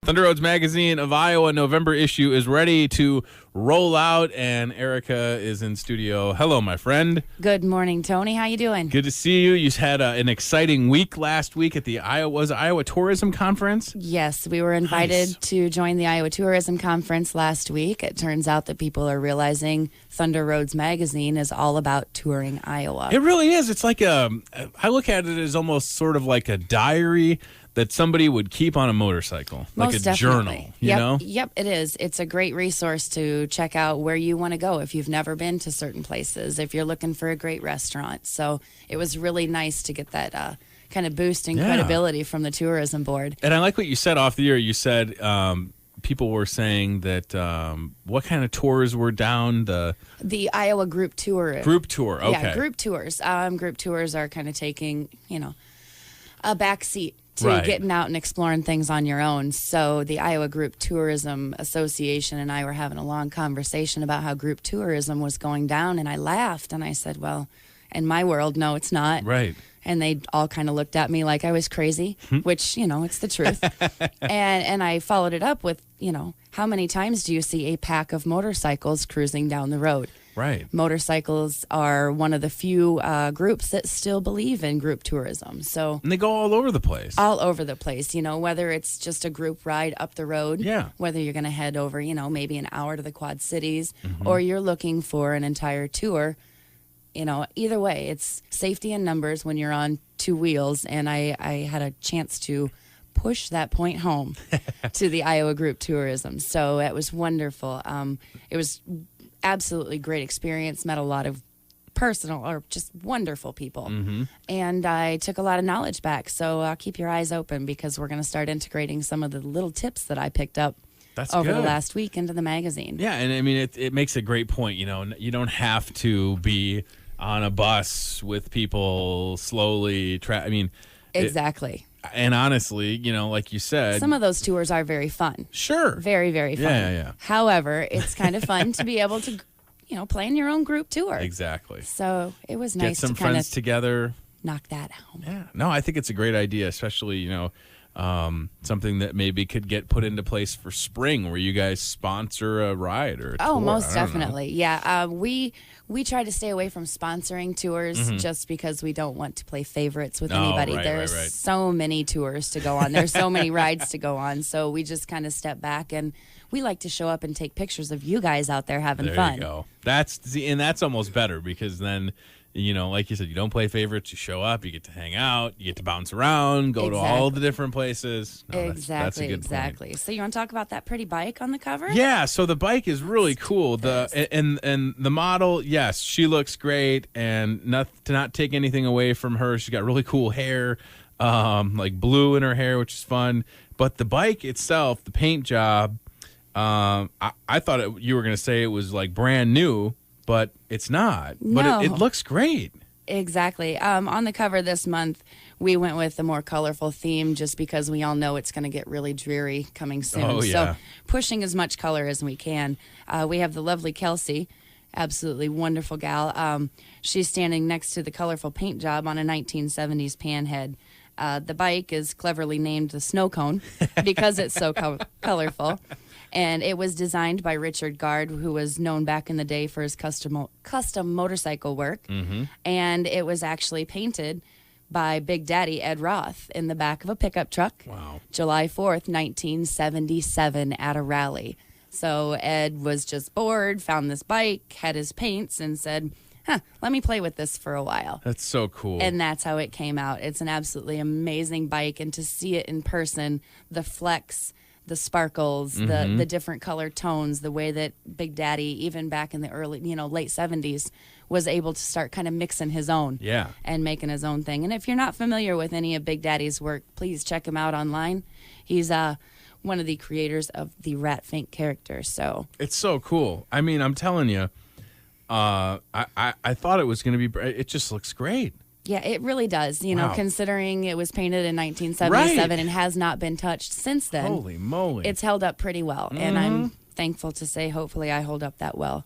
Thunder Roads Magazine of Iowa November issue is ready to roll out, and Eryka is in studio. Hello, my friend. Good morning, Tony. How you doing? Good to see you. You had an exciting week last week at the Iowa Tourism Conference. Yes, we were invited Nice. to join the Iowa Tourism Conference last week. It turns out that people are realizing Thunder Roads Magazine is all about touring Iowa. It really is. It's like I look at it as almost sort of like a diary that somebody would keep on a motorcycle, like Most a journal, definitely. you know? Yep, it is. It's a great resource to check out where you want to go if you've never been to certain places, if you're looking for a great restaurant. So it was really nice to get that kind of boost in credibility from the tourism board. And I like what you said off the air. You said people were saying that what kind of tours were down? The Iowa group tour. Group tour, okay. Yeah, group tours. Group tours are kind of taking, a back seat to getting out and exploring things on your own. So the Iowa Group Tourism Association and I were having a long conversation about how group tourism was going down, and I laughed and I said, well, in my world, no, it's not. Right. And they all kind of looked at me like I was crazy, which, it's the truth. and I followed it up with, how many times do you see a pack of motorcycles cruising down the road? Right. Motorcycles are one of the few groups that still believe in group tourism. So And they go all over the place. all over the place, whether it's just a group ride up the road, whether you're going to head over, maybe an hour to the Quad Cities, or you're looking for an entire tour. Either way, it's safety in numbers when you're on two wheels. And I had a chance to push that point home to the Iowa Group Tourism. So it was wonderful. It was absolutely great experience. Met a lot of personal or just wonderful people. And I took a lot of knowledge back. So keep your eyes open because we're going to start integrating some of the little tips that I picked up over the last week into the magazine. Yeah, and I mean, it makes a great point. You don't have to be on a bus with people slowly. Exactly. And honestly, like you said, some of those tours are very fun. Sure. Very, very fun. Yeah. However, it's kind of fun to be able to, plan your own group tour. Exactly. So it was nice Get some to kind friends of together. knock that home. Yeah. No, I think it's a great idea, especially, something that maybe could get put into place for spring where you guys sponsor a ride or a tour. Most definitely. Yeah. We try to stay away from sponsoring tours just because we don't want to play favorites with anybody. There's so many tours to go on. There's so many rides to go on. So we just kind of step back and we like to show up and take pictures of you guys out there having fun. There you go. That's almost better because then, like you said, you don't play favorites. You show up, you get to hang out, you get to bounce around, go to all the different places. No, that's a good point. So you want to talk about that pretty bike on the cover? Yeah. So the bike is really cool. And the model, yes, she looks great. And to not take anything away from her, she's got really cool hair, like blue in her hair, which is fun. But the bike itself, the paint job, I thought you were going to say it was like brand new. But it's not. No. But it looks great. Exactly. On the cover this month, we went with a more colorful theme just because we all know it's going to get really dreary coming soon. Oh, yeah. So pushing as much color as we can. We have the lovely Kelsey, absolutely wonderful gal. She's standing next to the colorful paint job on a 1970s panhead. The bike is cleverly named the Snow Cone because it's so colorful. And it was designed by Richard Gard, who was known back in the day for his custom motorcycle work. And it was actually painted by Big Daddy Ed Roth in the back of a pickup truck. Wow. July 4th, 1977 at a rally. So Ed was just bored, found this bike, had his paints, and said, let me play with this for a while. That's so cool. And that's how it came out. It's an absolutely amazing bike. And to see it in person, the flex, the sparkles, the different color tones, the way that Big Daddy, even back in the early, late 70s, was able to start kind of mixing his own and making his own thing. And if you're not familiar with any of Big Daddy's work, please check him out online. He's one of the creators of the Rat Fink character. So it's so cool. I mean, I'm telling you, I thought it was going to be, it just looks great. Yeah, it really does. Considering it was painted in 1977 and has not been touched since then. Holy moly. It's held up pretty well. And I'm thankful to say, hopefully, I hold up that well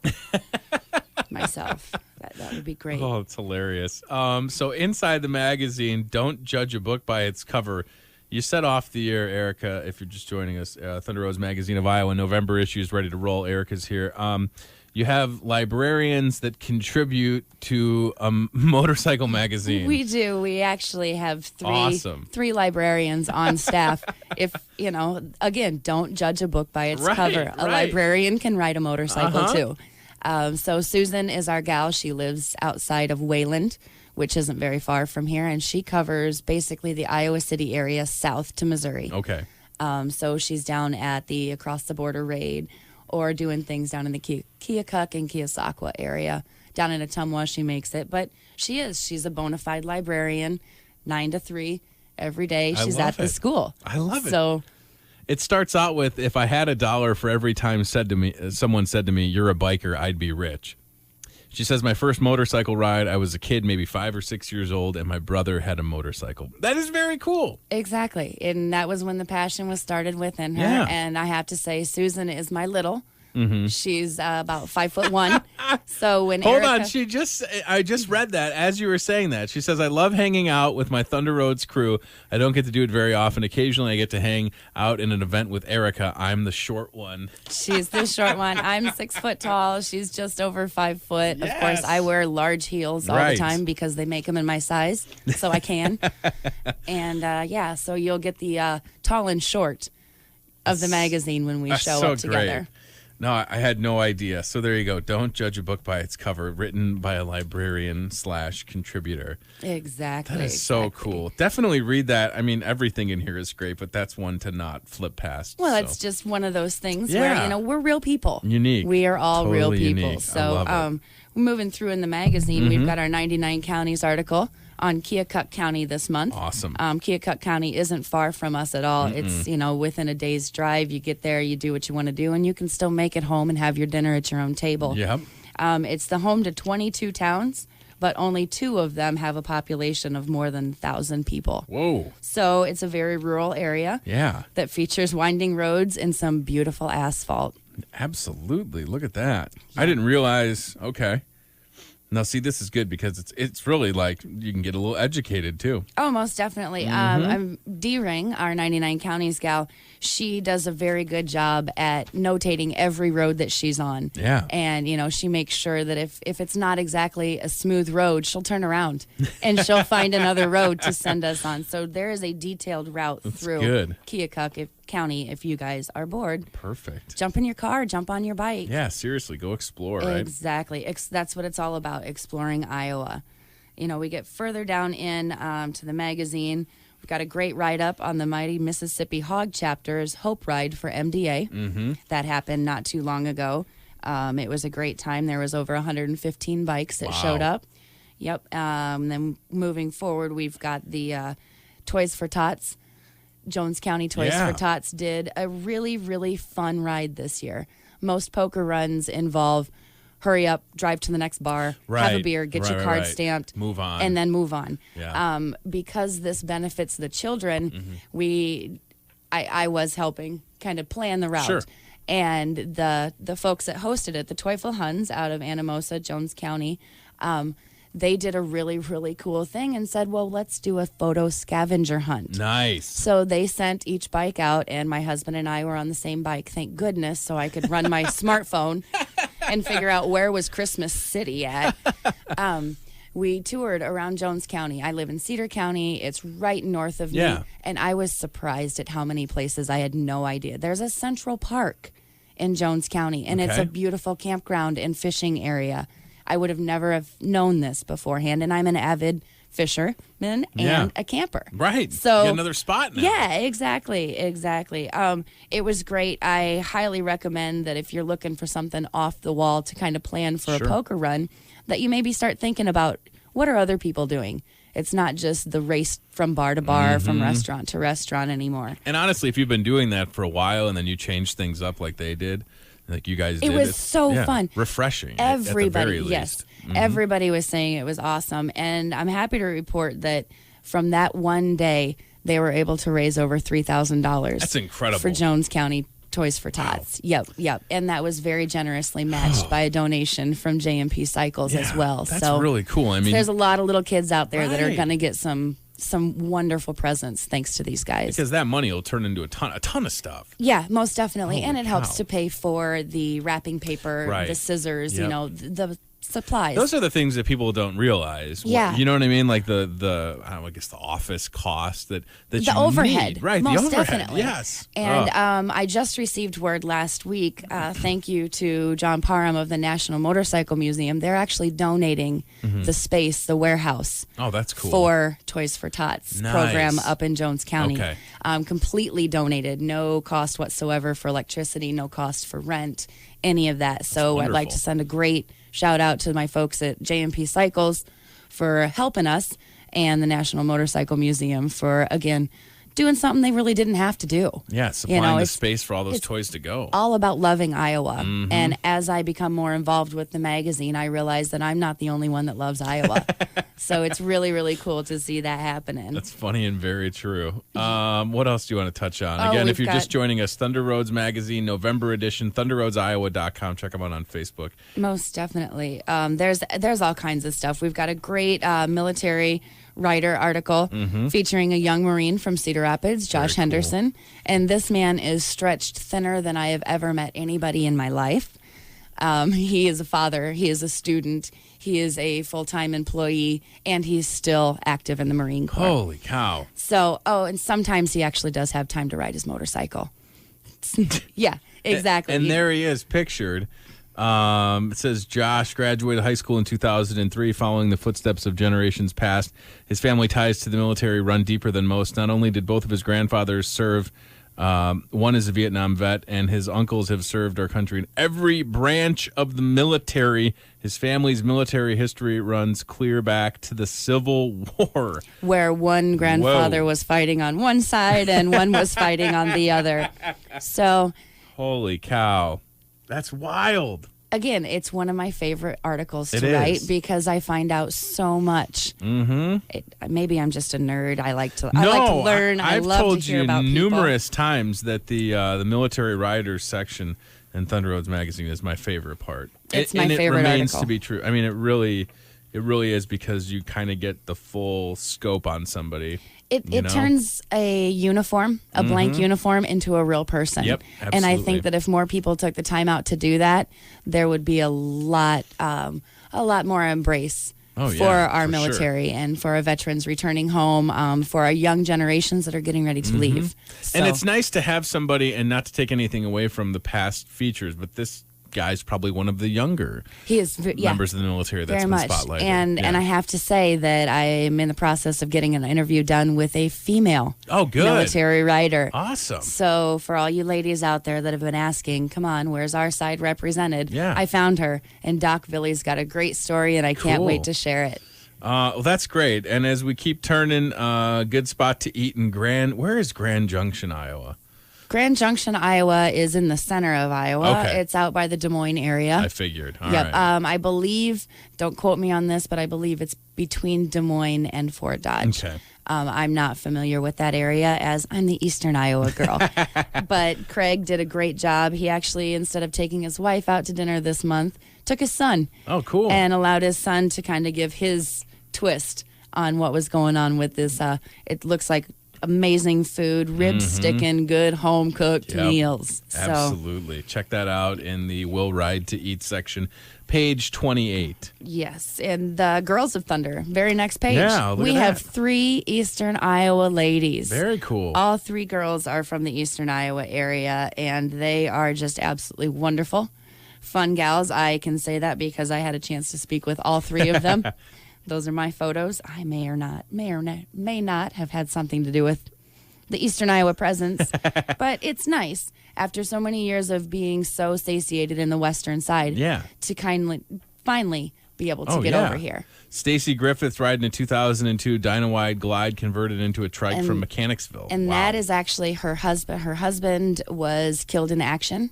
myself. That would be great. Oh, it's hilarious. So inside the magazine, don't judge a book by its cover. You set off the year, Eryka, if you're just joining us. Thunder Rose Magazine of Iowa, November issue is ready to roll. Eryka's here. You have librarians that contribute to a motorcycle magazine. We do. We actually have Awesome. three librarians on staff. If, again, don't judge a book by its cover. A librarian can ride a motorcycle, too. So Susan is our gal. She lives outside of Wayland, which isn't very far from here, and she covers basically the Iowa City area south to Missouri. Okay. So she's down at the Across the Border raid or doing things down in the Keokuk and Keosauqua area. Down in Ottumwa, she makes it. But she's a bona fide librarian, 9 to 3 every day. She's at the school. I love it. So it starts out with, if I had $1 for every time someone said to me, you're a biker, I'd be rich. She says, my first motorcycle ride, I was a kid, maybe 5 or 6 years old, and my brother had a motorcycle. That is very cool. Exactly. And that was when the passion was started within her. Yeah. And I have to say, Susan is my little. Mm-hmm. She's about 5'1". So when Hold Eryka, on, I just read that as you were saying that. She says, I love hanging out with my Thunder Roads crew. I don't get to do it very often. Occasionally I get to hang out in an event with Eryka. I'm the short one. She's the short one. I'm 6 foot tall. She's just over 5 foot. Yes. Of course, I wear large heels all the time because they make them in my size, so I can. And so you'll get the tall and short of the magazine when we show up together. Great. No, I had no idea. So there you go. Don't judge a book by its cover. Written by a librarian / contributor. Exactly. That is so cool. Definitely read that. I mean, everything in here is great, but that's one to not flip past. Well, it's just one of those things where, we're real people. Unique. We are all totally real people. Unique. So moving through in the magazine, we've got our 99 counties article on Keokuk County this month. Awesome. Keokuk County isn't far from us at all. It's, within a day's drive. You get there, you do what you want to do, and you can still make it home and have your dinner at your own table. Yep. It's the home to 22 towns, but only 2 of them have a population of more than 1,000 people. Whoa. So it's a very rural area that features winding roads and some beautiful asphalt. Absolutely. Look at that. I didn't realize. Okay. Now, see, this is good because it's really like you can get a little educated, too. Oh, most definitely. D-Ring, our 99 Counties gal, she does a very good job at notating every road that she's on. Yeah. And, she makes sure that if it's not exactly a smooth road, she'll turn around and she'll find another road to send us on. So there is a detailed route through Keokuk County if you guys are bored. Perfect. Jump in your car, jump on your bike. Yeah, seriously, go explore, right? Exactly. That's what it's all about, exploring Iowa. We get further down in to the magazine. We've got a great write-up on the Mighty Mississippi Hog Chapter's Hope Ride for MDA. Mm-hmm. That happened not too long ago. It was a great time. There was over 115 bikes that showed up. Yep. Then moving forward, we've got the Toys for Tots. Jones County Toys for Tots did a really, really fun ride this year. Most poker runs involve hurry up, drive to the next bar, have a beer, get your card stamped, move on, and then move on. Yeah. Because this benefits the children, I was helping kind of plan the route. Sure. And the folks that hosted it, the Teufel Huns out of Anamosa, Jones County, they did a really, really cool thing and said, well, let's do a photo scavenger hunt. Nice. So they sent each bike out, and my husband and I were on the same bike, thank goodness, so I could run my smartphone and figure out where was Christmas City at. We toured around Jones County. I live in Cedar County. It's right north of me. And I was surprised at how many places I had no idea. There's a Central Park in Jones County, and it's a beautiful campground and fishing area. I would have never have known this beforehand, and I'm an avid fisherman and a camper. Right. So get another spot now. Yeah, exactly. It was great. I highly recommend that if you're looking for something off the wall to kind of plan for a poker run, that you maybe start thinking about what are other people doing. It's not just the race from bar to bar, from restaurant to restaurant anymore. And honestly, if you've been doing that for a while and then you change things up like they did, like you guys did. It was so fun. Refreshing. Everybody, at the very least. Everybody was saying it was awesome. And I'm happy to report that from that one day, they were able to raise over $3,000. That's incredible. For Jones County Toys for Tots. Wow. Yep. And that was very generously matched by a donation from J&P Cycles as well. That's really cool. I mean, there's a lot of little kids out there that are going to get some some wonderful presents thanks to these guys. Because that money will turn into a ton of stuff. Yeah, most definitely. Holy and it helps cow. to pay for the wrapping paper, Right. the scissors, Yep. the supplies. Those are the things that people don't realize. Yeah. You know what I mean? Like I guess the office cost that the you overhead. need. Right, most the overhead. definitely. Yes. And I just received word last week, thank you to John Parham of the National Motorcycle Museum. They're actually donating the space, the warehouse. Oh, that's cool. For Toys for Tots Nice. program up in Jones County. Okay. Completely donated, no cost whatsoever for electricity, no cost for rent, any of that. So I'd like wonderful. to send a great shout out to my folks at JMP Cycles for helping us, and the National Motorcycle Museum for, again, doing something they really didn't have to do. Yeah, supplying the it's space for all those toys to go. all about loving Iowa. And as I become more involved with the magazine, I realize that I'm not the only one that loves Iowa. So it's really, really cool to see that happening. That's funny and very true. What else do you want to touch on? Oh, Again, if we've you're just got- joining us, Thunder Roads Magazine, November edition, thunderroadsiowa.com. Check them out on Facebook. Most definitely. There's all kinds of stuff. We've got a great military writer article featuring a young Marine from Cedar Rapids, Josh Very cool. Henderson. And this man is stretched thinner than I have ever met anybody in my life. He is a father. He is a student. He is a full-time employee, and he's still active in the Marine Corps. Holy cow. So, and sometimes he actually does have time to ride his motorcycle. Yeah, exactly. And there he is pictured. It says Josh graduated high school in 2003, following the footsteps of generations past. His family ties to the military run deeper than most. Not only did both of his grandfathers serve, one is a Vietnam vet, and his uncles have served our country in every branch of the military. His family's military history runs clear back to the Civil War. Where one grandfather Whoa. was fighting on one side and one was fighting on the other. So, Holy cow. That's wild. again, it's one of my favorite articles It to write is. because I find out so much. Maybe I'm just a nerd. I like to learn. I've love told to hear you about people. numerous times that the military writers section in Thunder Roads Magazine is my favorite part. It's my and favorite it remains article. to be true. I mean, it really is, because you kind of get the full scope on somebody. It you know? turns a uniform, a blank uniform, into a real person. Yep, And I absolutely. think that if more people took the time out to do that, there would be a lot more embrace Oh, for yeah, our for military and for our veterans returning home, for our young generations that are getting ready to leave. So, And it's nice to have somebody, and not to take anything away from the past features, but this guy's probably one of the younger he is, members of the military that's very been much. spotlighted. And Yeah. I have to say that I am in the process of getting an interview done with a female Oh, good. military writer. Awesome. So for all you ladies out there that have been asking, come on, where's our side represented? Yeah. I found her, and Doc Billy's got a great story, and I can't Cool. wait to share it. Well, that's great. And as we keep turning, good spot to eat in where is Grand Junction, Iowa? Grand Junction, Iowa is in the center of Iowa. Okay. It's out by the Des Moines area. I figured. All Yep. right. I believe, don't quote me on this, but I believe it's between Des Moines and Fort Dodge. Okay. I'm not familiar with that area, as I'm the Eastern Iowa girl. But Craig did a great job. He actually, instead of taking his wife out to dinner this month, took his son. Oh, cool. And allowed his son to kind of give his twist on what was going on with this. It looks like amazing food, ribs sticking, good home cooked Yep. meals. So Absolutely. Check that out in the Will Ride to Eat section, page 28. yes, and the Girls of Thunder, very next page. Yeah, look we at have that. 3 Eastern Iowa ladies. Very cool. All 3 girls are from the Eastern Iowa area, and they are just absolutely wonderful, fun gals. I can say that because I had a chance to speak with all 3 of them. Those are my photos. I may or may not have had something to do with the Eastern Iowa presence, but it's nice after so many years of being so satiated in the western side Yeah. to finally be able to Oh, get yeah. over here. Stacy Griffith riding a 2002 Dynawide Glide converted into a trike And- from Mechanicsville. And Wow. that is actually her husband. Her husband was killed in action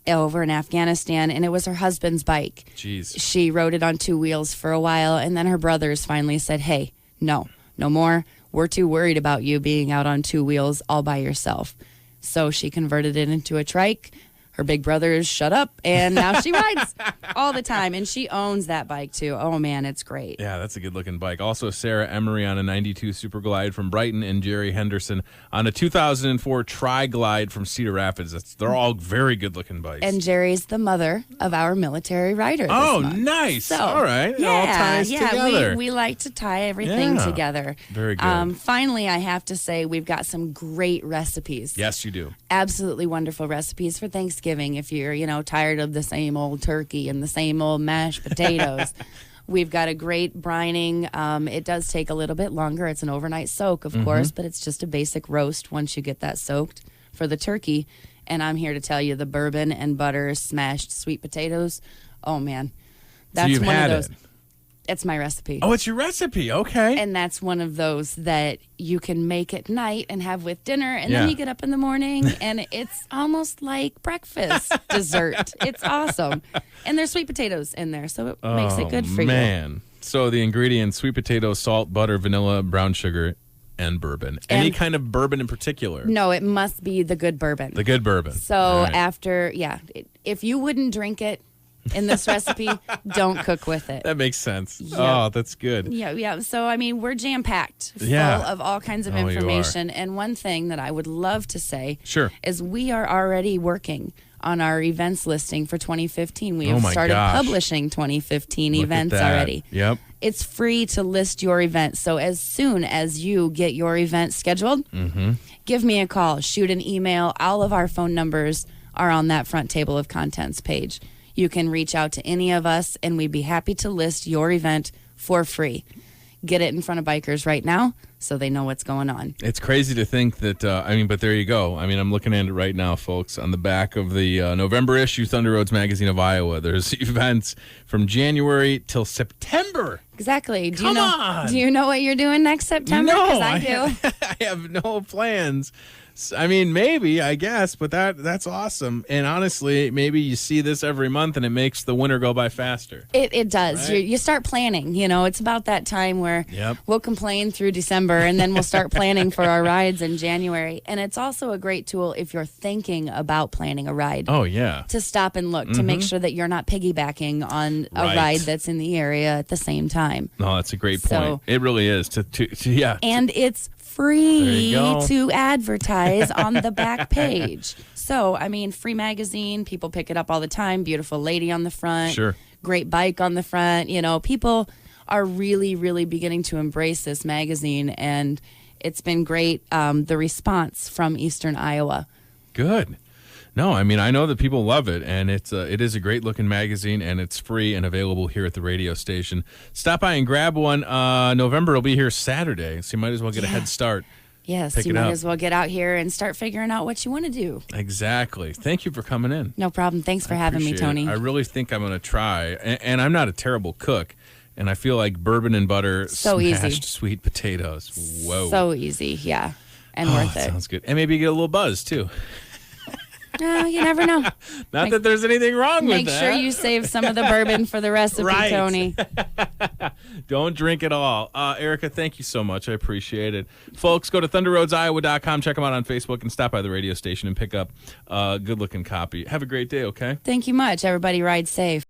over in Afghanistan, and it was her husband's bike. Jeez. She rode it on 2 wheels for a while, and then her brothers finally said, hey, no more. We're too worried about you being out on 2 wheels all by yourself. So she converted it into a trike. her big brothers shut up, and now she rides all the time, and she owns that bike too. Oh man, it's great. Yeah, that's a good looking bike. Also, Sarah Emery on a 92 Super Glide from Brighton, and Jerry Henderson on a 2004 Tri Glide from Cedar Rapids. They're all very good looking bikes. And Jerry's the mother of our military rider. Oh, this month. nice. So, all right. It all ties together. We like to tie everything together. Very good. Finally, I have to say we've got some great recipes. Yes, you do. Absolutely wonderful recipes for Thanksgiving. If you're, tired of the same old turkey and the same old mashed potatoes, we've got a great brining. It does take a little bit longer. It's an overnight soak, of course, but it's just a basic roast once you get that soaked for the turkey. And I'm here to tell you the bourbon and butter smashed sweet potatoes. Oh, man. That's so you've one had of those. It. It's my recipe. Oh, it's your recipe. Okay. And that's one of those that you can make at night and have with dinner. And then you get up in the morning and it's almost like breakfast dessert. It's awesome. And there's sweet potatoes in there, so it makes it good for you. Man. So the ingredients, sweet potato, salt, butter, vanilla, brown sugar, and bourbon. Any kind of bourbon in particular? No, it must be the good bourbon. The good bourbon. So if you wouldn't drink it in this recipe, don't cook with it. That makes sense. Yep. Oh, that's good. Yeah. So, we're jam-packed full of all kinds of information. And one thing that I would love to say is we are already working on our events listing for 2015. We have started publishing 2015 events already. Yep. It's free to list your event. So as soon as you get your event scheduled, give me a call, shoot an email. All of our phone numbers are on that front table of contents page. You can reach out to any of us, and we'd be happy to list your event for free. Get it in front of bikers right now so they know what's going on. It's crazy to think that, but there you go. I'm looking at it right now, folks. On the back of the November issue, Thunder Roads Magazine of Iowa, there's events from January till September. Exactly. Come on. Do you know what you're doing next September? No, 'Cause I do. I have no plans. Maybe, I guess, but that's awesome. And honestly, maybe you see this every month and it makes the winter go by faster. It does. Right? You start planning. It's about that time where we'll complain through December and then we'll start planning for our rides in January. And it's also a great tool if you're thinking about planning a ride. Oh, yeah. To stop and look, to make sure that you're not piggybacking on a ride that's in the area at the same time. No, that's a great point. It really is. And it's free to advertise on the back page. So, free magazine, people pick it up all the time. Beautiful lady on the front. Sure. Great bike on the front. People are really, really beginning to embrace this magazine, and it's been great, the response from Eastern Iowa. Good. No, I know that people love it, and it is a great-looking magazine, and it's free and available here at the radio station. Stop by and grab one. November will be here Saturday, so you might as well get a head start. Yes, you might as well get out here and start figuring out what you want to do. Exactly. Thank you for coming in. No problem. Thanks for having me, Tony. I really think I'm going to try, and I'm not a terrible cook, and I feel like bourbon and butter smashed sweet potatoes. Whoa. So easy, yeah, and worth it. Sounds good. And maybe you get a little buzz, too. You never know. Not that there's anything wrong with that. Make sure you save some of the bourbon for the recipe, Tony. Don't drink it all. Eryka, thank you so much. I appreciate it. Folks, go to thunderroadsiowa.com. Check them out on Facebook and stop by the radio station and pick up a good-looking copy. Have a great day, okay? Thank you much. Everybody ride safe.